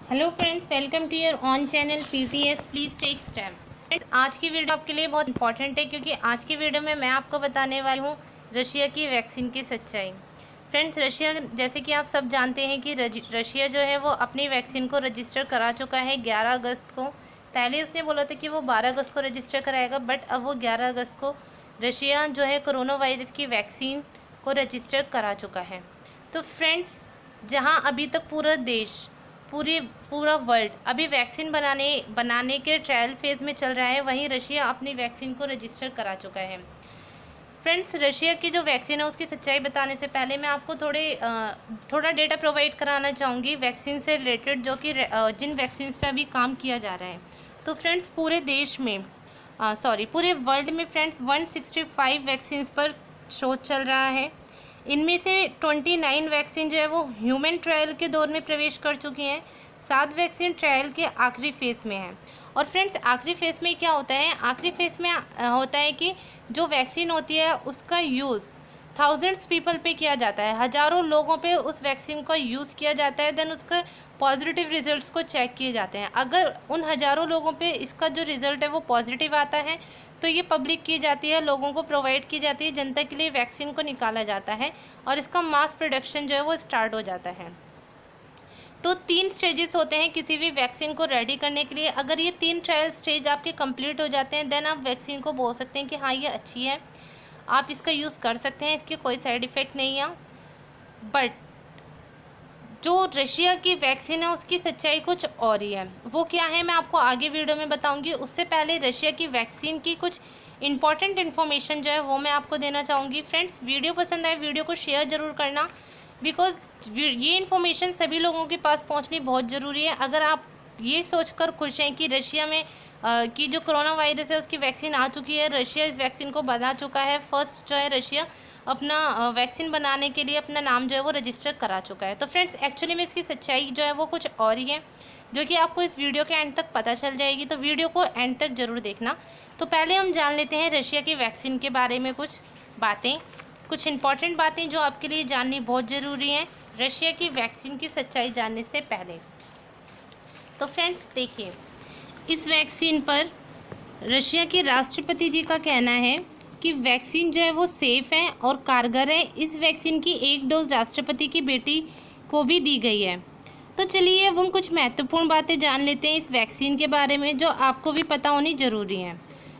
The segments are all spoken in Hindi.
Hello friends, welcome to your on channel PTS please take step. Friends, आज की वीडियो आपके लिए बहुत इंपॉर्टेंट है क्योंकि आज की वीडियो में मैं आपको बताने वाली हूँ रशिया की वैक्सीन की सच्चाई। फ्रेंड्स, रशिया जैसे कि आप सब जानते हैं कि रशिया जो है वो अपनी वैक्सीन को रजिस्टर करा चुका है 11 अगस्त को। पहले उसने बोला था कि वो 12 अगस्त को रजिस्टर कराएगा, बट अब वो 11 अगस्त को रशिया जो है कोरोना वायरस की वैक्सीन को रजिस्टर करा चुका है। तो फ्रेंड्स, जहाँ अभी तक पूरा वर्ल्ड अभी वैक्सीन बनाने के ट्रायल फेज़ में चल रहा है, वहीं रशिया अपनी वैक्सीन को रजिस्टर करा चुका है। फ्रेंड्स, रशिया की जो वैक्सीन है उसकी सच्चाई बताने से पहले मैं आपको थोड़ा डेटा प्रोवाइड कराना चाहूँगी वैक्सीन से रिलेटेड, जो कि जिन वैक्सीन पे अभी काम किया जा रहा है। तो फ्रेंड्स, पूरे वर्ल्ड में फ्रेंड्स 165 वैक्सीन पर शोध चल रहा है। इनमें से 29 वैक्सीन जो है वो ह्यूमन ट्रायल के दौर में प्रवेश कर चुकी हैं। 7 वैक्सीन ट्रायल के आखिरी फेज़ में हैं। और फ्रेंड्स, आखिरी फेज़ में क्या होता है? आखिरी फेज़ में होता है कि जो वैक्सीन होती है उसका यूज़ थाउजेंड्स पीपल पे किया जाता है, हज़ारों लोगों पे उस वैक्सीन का यूज़ किया जाता है। देन उसका पॉजिटिव रिजल्ट्स को चेक किए जाते हैं। अगर उन हज़ारों लोगों पे इसका जो रिज़ल्ट है वो पॉजिटिव आता है तो ये पब्लिक की जाती है, लोगों को प्रोवाइड की जाती है, जनता के लिए वैक्सीन को निकाला जाता है और इसका मास प्रोडक्शन जो है वो स्टार्ट हो जाता है। तो 3 स्टेजेस होते हैं किसी भी वैक्सीन को रेडी करने के लिए। अगर ये 3 ट्रायल स्टेज आपके कंप्लीट हो जाते हैं, देन आप वैक्सीन को बोल सकते हैं कि हाँ, ये अच्छी है, आप इसका यूज़ कर सकते हैं, इसके कोई साइड इफ़ेक्ट नहीं है। बट जो रशिया की वैक्सीन है उसकी सच्चाई कुछ और ही है। वो क्या है मैं आपको आगे वीडियो में बताऊंगी। उससे पहले रशिया की वैक्सीन की कुछ इंपॉर्टेंट इन्फॉर्मेशन जो है वो मैं आपको देना चाहूँगी। फ्रेंड्स, वीडियो पसंद आए वीडियो को शेयर ज़रूर करना, बिकॉज ये इन्फॉर्मेशन सभी लोगों के पास पहुँचनी बहुत ज़रूरी है। अगर आप ये सोचकर खुश हैं कि रशिया में की जो कोरोना वायरस है उसकी वैक्सीन आ चुकी है, रशिया इस वैक्सीन को बना चुका है, फर्स्ट जो है रशिया अपना वैक्सीन बनाने के लिए अपना नाम जो है वो रजिस्टर करा चुका है। तो फ्रेंड्स, एक्चुअली में इसकी सच्चाई जो है वो कुछ और ही है, जो कि आपको इस वीडियो के एंड तक पता चल जाएगी। तो वीडियो को एंड तक ज़रूर देखना। तो पहले हम जान लेते हैं रशिया की वैक्सीन के बारे में कुछ इंपॉर्टेंट बातें जो आपके लिए जाननी बहुत ज़रूरी हैं रशिया की वैक्सीन की सच्चाई जानने से पहले। तो फ्रेंड्स देखिए, इस वैक्सीन पर रशिया के राष्ट्रपति जी का कहना है कि वैक्सीन जो है वो सेफ़ है और कारगर है। इस वैक्सीन की 1 डोज राष्ट्रपति की बेटी को भी दी गई है। तो चलिए अब हम कुछ महत्वपूर्ण बातें जान लेते हैं इस वैक्सीन के बारे में, जो आपको भी पता होनी ज़रूरी है।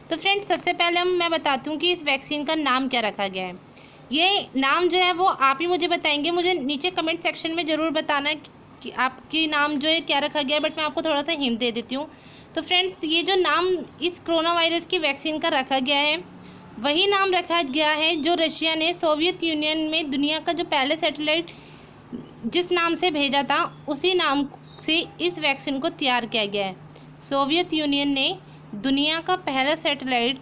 तो फ्रेंड्स, सबसे पहले मैं बताती हूँ कि इस वैक्सीन का नाम क्या रखा गया है। ये नाम जो है वो आप ही मुझे बताएंगे। मुझे नीचे कमेंट सेक्शन में ज़रूर बताना कि आपकी नाम जो है क्या रखा गया है, बट मैं आपको थोड़ा सा हिंट दे देती हूँ। तो फ्रेंड्स, ये जो नाम इस कोरोना वायरस की वैक्सीन का रखा गया है वही नाम रखा गया है जो रशिया ने सोवियत यूनियन में दुनिया का जो पहले सैटेलाइट जिस नाम से भेजा था, उसी नाम से इस वैक्सीन को तैयार किया गया है। सोवियत यूनियन ने दुनिया का पहला सैटेलाइट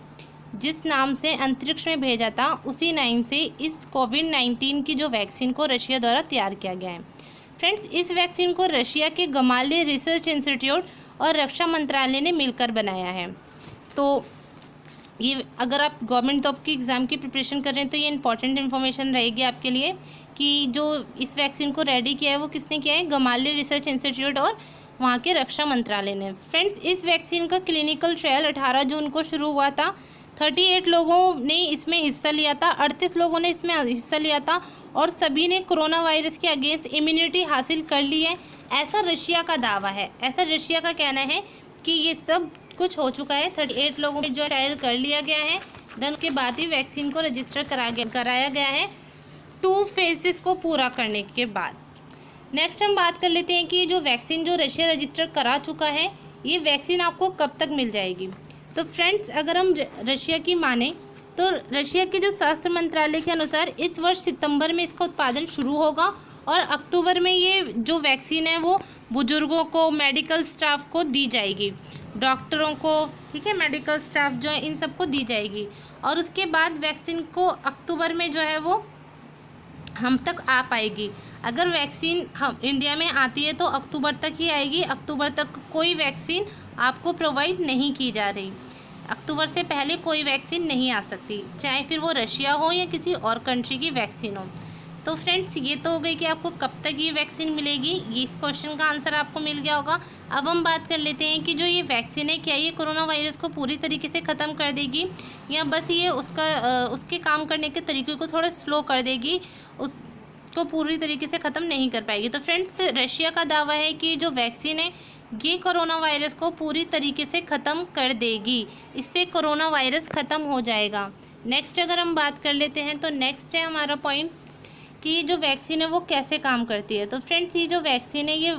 जिस नाम से अंतरिक्ष में भेजा था, उसी नाम से इस कोविड-19 की जो वैक्सीन को रशिया द्वारा तैयार किया गया है। फ्रेंड्स, इस वैक्सीन को रशिया के गमालिया रिसर्च इंस्टीट्यूट और रक्षा मंत्रालय ने मिलकर बनाया है। तो ये अगर आप गवर्नमेंट जॉब की एग्ज़ाम की प्रिपरेशन कर रहे हैं तो ये इंपॉर्टेंट इन्फॉर्मेशन रहेगी आपके लिए कि जो इस वैक्सीन को रेडी किया है वो किसने किया है? गमालिया रिसर्च इंस्टीट्यूट और वहाँ के रक्षा मंत्रालय ने। फ्रेंड्स, इस वैक्सीन का क्लिनिकल ट्रायल 18 जून को शुरू हुआ था। 38 लोगों ने इसमें हिस्सा लिया था, 38 लोगों ने इसमें हिस्सा लिया था और सभी ने कोरोना वायरस के अगेंस्ट इम्यूनिटी हासिल कर ली है, ऐसा रशिया का दावा है। ऐसा रशिया का कहना है कि ये सब कुछ हो चुका है। 38 लोगों ने जो ट्रायल कर लिया गया है, देन के बाद ही वैक्सीन को रजिस्टर कराया गया है 2 फेजेस को पूरा करने के बाद। नेक्स्ट हम बात कर लेते हैं कि जो वैक्सीन जो रशिया रजिस्टर करा चुका है, ये वैक्सीन आपको कब तक मिल जाएगी। तो फ्रेंड्स, अगर हम रशिया की माने तो रशिया के जो स्वास्थ्य मंत्रालय के अनुसार इस वर्ष सितंबर में इसका उत्पादन शुरू होगा और अक्टूबर में ये जो वैक्सीन है वो बुजुर्गों को, मेडिकल स्टाफ को दी जाएगी, डॉक्टरों को, ठीक है, मेडिकल स्टाफ जो है इन सबको दी जाएगी। और उसके बाद वैक्सीन को अक्टूबर में जो है वो हम तक आ पाएगी। अगर वैक्सीन हम इंडिया में आती है तो अक्टूबर तक ही आएगी। अक्टूबर तक कोई वैक्सीन आपको प्रोवाइड नहीं की जा रही। अक्टूबर से पहले कोई वैक्सीन नहीं आ सकती, चाहे फिर वो रशिया हो या किसी और कंट्री की वैक्सीन हो। तो फ्रेंड्स ये तो हो गई कि आपको कब तक ये वैक्सीन मिलेगी, ये इस क्वेश्चन का आंसर आपको मिल गया होगा। अब हम बात कर लेते हैं कि जो ये वैक्सीन है क्या ये कोरोना वायरस को पूरी तरीके से ख़त्म कर देगी या बस ये उसके काम करने के तरीके को थोड़ा स्लो कर देगी, उसको पूरी तरीके से ख़त्म नहीं कर पाएगी। तो फ्रेंड्स रशिया का दावा है कि जो वैक्सीन है ये कोरोना वायरस को पूरी तरीके से ख़त्म कर देगी, इससे कोरोना वायरस ख़त्म हो जाएगा। नेक्स्ट अगर हम बात कर लेते हैं तो नेक्स्ट है हमारा पॉइंट कि ये जो वैक्सीन है वो कैसे काम करती है। तो फ्रेंड्स ये जो वैक्सीन है ये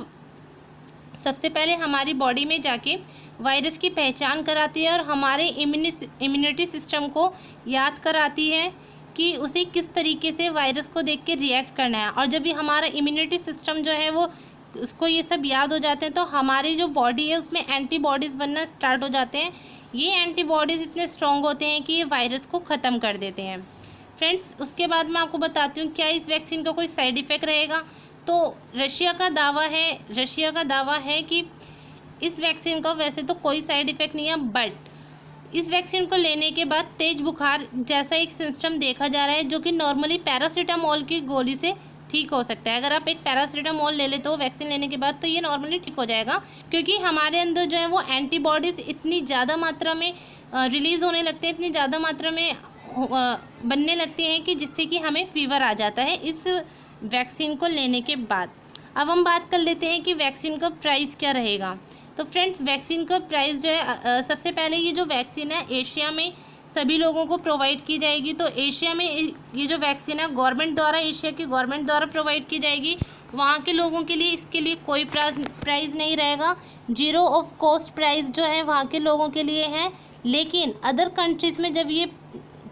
सबसे पहले हमारी बॉडी में जाके वायरस की पहचान कराती है और हमारे इम्यूनिटी सिस्टम को याद कराती है कि उसे किस तरीके से वायरस को देख के रिएक्ट करना है। और जब भी हमारा इम्यूनिटी सिस्टम जो है वो उसको ये सब याद हो जाते हैं तो हमारी जो बॉडी है उसमें एंटीबॉडीज़ बनना स्टार्ट हो जाते हैं। ये एंटीबॉडीज़ इतने स्ट्रॉन्ग होते हैं कि ये वायरस को ख़त्म कर देते हैं। फ्रेंड्स उसके बाद मैं आपको बताती हूँ क्या इस वैक्सीन का कोई साइड इफ़ेक्ट रहेगा। तो रशिया का दावा है कि इस वैक्सीन का वैसे तो कोई साइड इफ़ेक्ट नहीं है, बट इस वैक्सीन को लेने के बाद तेज़ बुखार जैसा एक सिस्टम देखा जा रहा है जो कि नॉर्मली पैरासीटामोल की गोली से ठीक हो सकता है। अगर आप एक पैरासीटामोल ले लेते हो वैक्सीन लेने के बाद तो ये नॉर्मली ठीक हो जाएगा, क्योंकि हमारे अंदर जो है वो एंटीबॉडीज़ इतनी ज़्यादा मात्रा में रिलीज़ होने लगते हैं, इतनी ज़्यादा मात्रा में बनने लगती हैं कि जिससे कि हमें फीवर आ जाता है इस वैक्सीन को लेने के बाद। अब हम बात कर लेते हैं कि वैक्सीन का प्राइस क्या रहेगा। तो फ्रेंड्स वैक्सीन का प्राइस जो है सबसे पहले ये जो वैक्सीन है एशिया में सभी लोगों को प्रोवाइड की जाएगी। तो एशिया में ये जो वैक्सीन है एशिया की गवर्नमेंट द्वारा प्रोवाइड की जाएगी। वहाँ के लोगों के लिए इसके लिए कोई प्राइस नहीं रहेगा, जीरो ऑफ कॉस्ट प्राइस जो है वहाँ के लोगों के लिए है। लेकिन अदर कंट्रीज़ में जब ये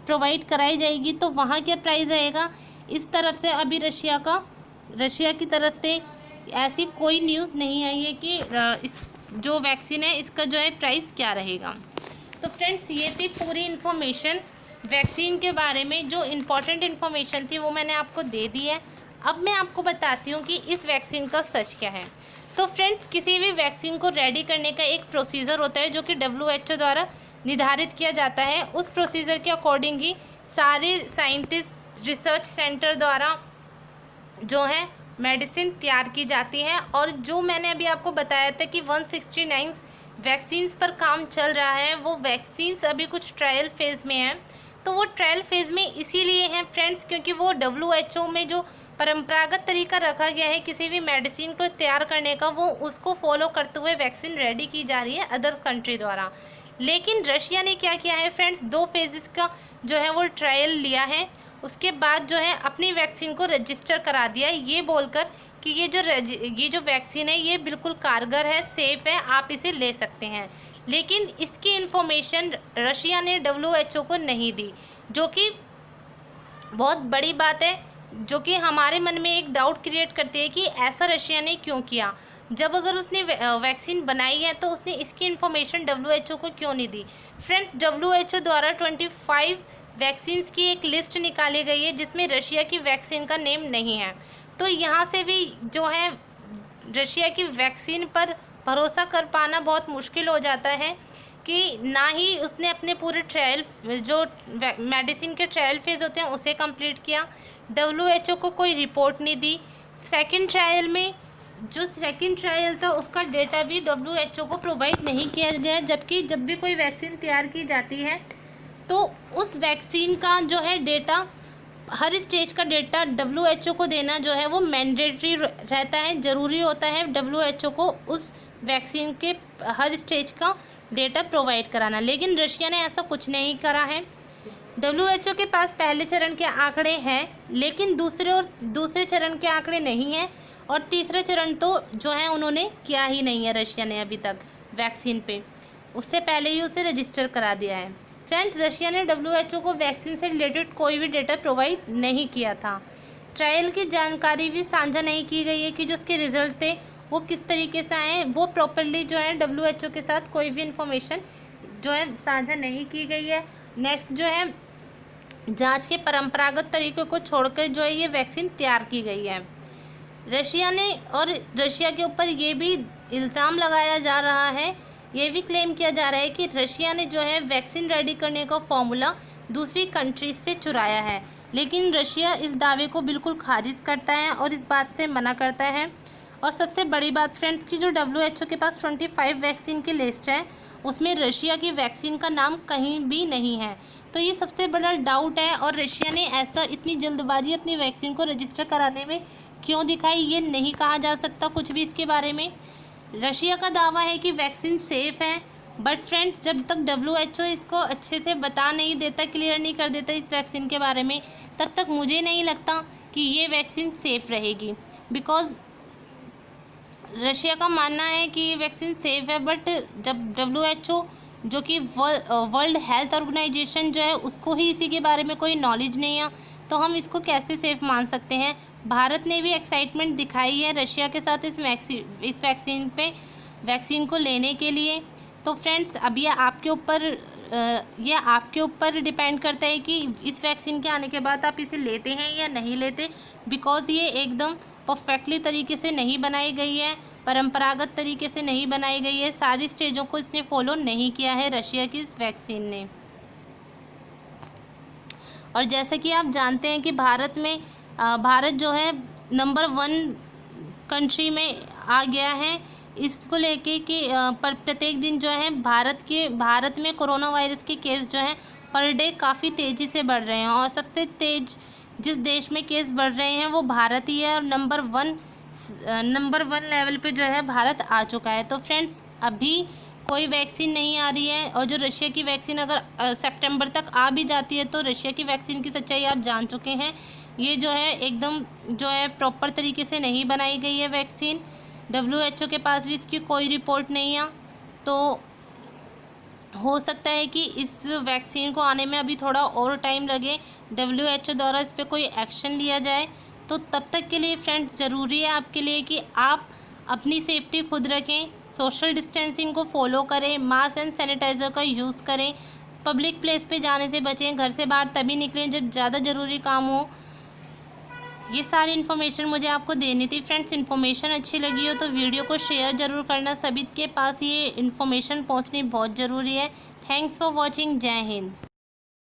प्रोवाइड कराई जाएगी तो वहाँ क्या प्राइस रहेगा, इस तरफ से अभी रशिया की तरफ से ऐसी कोई न्यूज़ नहीं आई है कि इस जो वैक्सीन है इसका जो है प्राइस क्या रहेगा। तो फ्रेंड्स ये थी पूरी इन्फॉर्मेशन वैक्सीन के बारे में, जो इम्पॉर्टेंट इन्फॉर्मेशन थी वो मैंने आपको दे दी है। अब मैं आपको बताती हूँ कि इस वैक्सीन का सच क्या है। तो फ्रेंड्स किसी भी वैक्सीन को रेडी करने का एक प्रोसीजर होता है जो कि WHO द्वारा निर्धारित किया जाता है। उस प्रोसीजर के अकॉर्डिंग ही सारे साइंटिस्ट रिसर्च सेंटर द्वारा जो है मेडिसिन तैयार की जाती है। और जो मैंने अभी आपको बताया था कि 169 वैक्सीन्स पर काम चल रहा है, वो वैक्सीन्स अभी कुछ ट्रायल फेज़ में हैं। तो वो ट्रायल फेज़ में इसीलिए हैं फ्रेंड्स क्योंकि वो WHO में जो परंपरागत तरीका रखा गया है किसी भी मेडिसिन को तैयार करने का, वो उसको फॉलो करते हुए वैक्सीन रेडी की जा रही है अदर कंट्री द्वारा। लेकिन रशिया ने क्या किया है फ्रेंड्स, 2 फेजेस का जो है वो ट्रायल लिया है। उसके बाद जो है अपनी वैक्सीन को रजिस्टर करा दिया है ये बोलकर कि ये जो वैक्सीन है ये बिल्कुल कारगर है, सेफ़ है, आप इसे ले सकते हैं। लेकिन इसकी इन्फॉर्मेशन रशिया ने WHO को नहीं दी, जो कि बहुत बड़ी बात है, जो कि हमारे मन में एक डाउट क्रिएट करती है कि ऐसा रशिया ने क्यों किया। जब अगर उसने वैक्सीन बनाई है तो उसने इसकी इन्फॉर्मेशन WHO को क्यों नहीं दी। फ्रेंड्स WHO द्वारा 25 वैक्सीन्स की एक लिस्ट निकाली गई है जिसमें रशिया की वैक्सीन का नेम नहीं है। तो यहाँ से भी जो है रशिया की वैक्सीन पर भरोसा कर पाना बहुत मुश्किल हो जाता है कि ना ही उसने अपने पूरे ट्रायल जो मेडिसिन के ट्रायल फेज़ होते हैं उसे कंप्लीट किया, WHO को कोई रिपोर्ट नहीं दी। सेकंड ट्रायल में जो सेकंड ट्रायल था उसका डेटा भी WHO को प्रोवाइड नहीं किया गया, जबकि जब भी कोई वैक्सीन तैयार की जाती है तो उस वैक्सीन का जो है डेटा, हर स्टेज का डेटा WHO को देना जो है वो मैंडेटरी रहता है, ज़रूरी होता है WHO को उस वैक्सीन के हर स्टेज का डेटा प्रोवाइड कराना। लेकिन रशिया ने ऐसा कुछ नहीं करा है। WHO के पास पहले चरण के आंकड़े हैं लेकिन दूसरे चरण के आंकड़े नहीं हैं, और तीसरा चरण तो जो है उन्होंने किया ही नहीं है रशिया ने अभी तक वैक्सीन पे, उससे पहले ही उसे रजिस्टर करा दिया है। फ्रेंड्स रशिया ने WHO को वैक्सीन से रिलेटेड कोई भी डेटा प्रोवाइड नहीं किया था। ट्रायल की जानकारी भी साझा नहीं की गई है कि जो उसके रिजल्ट थे वो किस तरीके से आए, वो प्रॉपर्ली जो है WHO के साथ कोई भी इंफॉर्मेशन जो है साझा नहीं की गई है। नेक्स्ट जो है जांच के परंपरागत तरीकों को छोड़कर जो है ये वैक्सीन तैयार की गई है रशिया ने। और रशिया के ऊपर ये भी इल्ज़ाम लगाया जा रहा है, ये भी क्लेम किया जा रहा है कि रशिया ने जो है वैक्सीन रेडी करने का फॉर्मूला दूसरी कंट्रीज से चुराया है। लेकिन रशिया इस दावे को बिल्कुल खारिज करता है और इस बात से मना करता है। और सबसे बड़ी बात फ्रेंड्स कि जो WHO के पास 25 वैक्सीन की लिस्ट है उसमें रशिया की वैक्सीन का नाम कहीं भी नहीं है। तो ये सबसे बड़ा डाउट है और रशिया ने ऐसा इतनी जल्दबाजी अपनी वैक्सीन को रजिस्टर कराने में क्यों दिखाई, ये नहीं कहा जा सकता कुछ भी इसके बारे में। रशिया का दावा है कि वैक्सीन सेफ़ है, बट फ्रेंड्स जब तक WHO इसको अच्छे से बता नहीं देता, क्लियर नहीं कर देता इस वैक्सीन के बारे में, तब तक मुझे नहीं लगता कि ये वैक्सीन सेफ़ रहेगी। बिकॉज़ रशिया का मानना है कि ये वैक्सीन सेफ़ है, बट जब WHO जो कि वर्ल्ड हेल्थ ऑर्गेनाइजेशन जो है उसको ही इसी के बारे में कोई नॉलेज नहीं है, तो हम इसको कैसे सेफ़ मान सकते हैं। भारत ने भी एक्साइटमेंट दिखाई है रशिया के साथ इस वैक्सीन को लेने के लिए। तो फ्रेंड्स अब यह आपके ऊपर डिपेंड करता है कि इस वैक्सीन के आने के बाद आप इसे लेते हैं या नहीं लेते। बिकॉज़ ये एकदम परफेक्टली तरीके से नहीं बनाई गई है, परंपरागत तरीके से नहीं बनाई गई है, सारी स्टेजों को इसने फॉलो नहीं किया है रशिया की इस वैक्सीन ने। और जैसा कि आप जानते हैं कि भारत जो है नंबर 1 कंट्री में आ गया है इसको लेके कि प्रत्येक दिन जो है भारत में कोरोना वायरस के केस जो है पर डे काफ़ी तेज़ी से बढ़ रहे हैं। और सबसे तेज़ जिस देश में केस बढ़ रहे हैं वो भारत ही है और नंबर वन लेवल पे जो है भारत आ चुका है। तो फ्रेंड्स अभी कोई वैक्सीन नहीं आ रही है और जो रशिया की वैक्सीन अगर सितंबर तक आ भी जाती है तो रशिया की वैक्सीन की सच्चाई आप जान चुके हैं। ये जो है एकदम जो है प्रॉपर तरीके से नहीं बनाई गई है वैक्सीन। WHO के पास भी इसकी कोई रिपोर्ट नहीं है। तो हो सकता है कि इस वैक्सीन को आने में अभी थोड़ा और टाइम लगे, WHO द्वारा इस पर कोई एक्शन लिया जाए। तो तब तक के लिए फ्रेंड्स ज़रूरी है आपके लिए कि आप अपनी सेफ्टी खुद रखें, सोशल डिस्टेंसिंग को फॉलो करें, मास्क एंड सैनिटाइज़र का यूज़ करें, पब्लिक प्लेस पे जाने से बचें, घर से बाहर तभी निकलें जब ज़्यादा ज़रूरी काम हो। ये सारी इन्फॉर्मेशन मुझे आपको देनी थी फ्रेंड्स। इन्फॉर्मेशन अच्छी लगी हो तो वीडियो को शेयर ज़रूर करना, सभी के पास ये इन्फॉर्मेशन पहुंचनी बहुत ज़रूरी है। Thanks for watching. जय हिंद।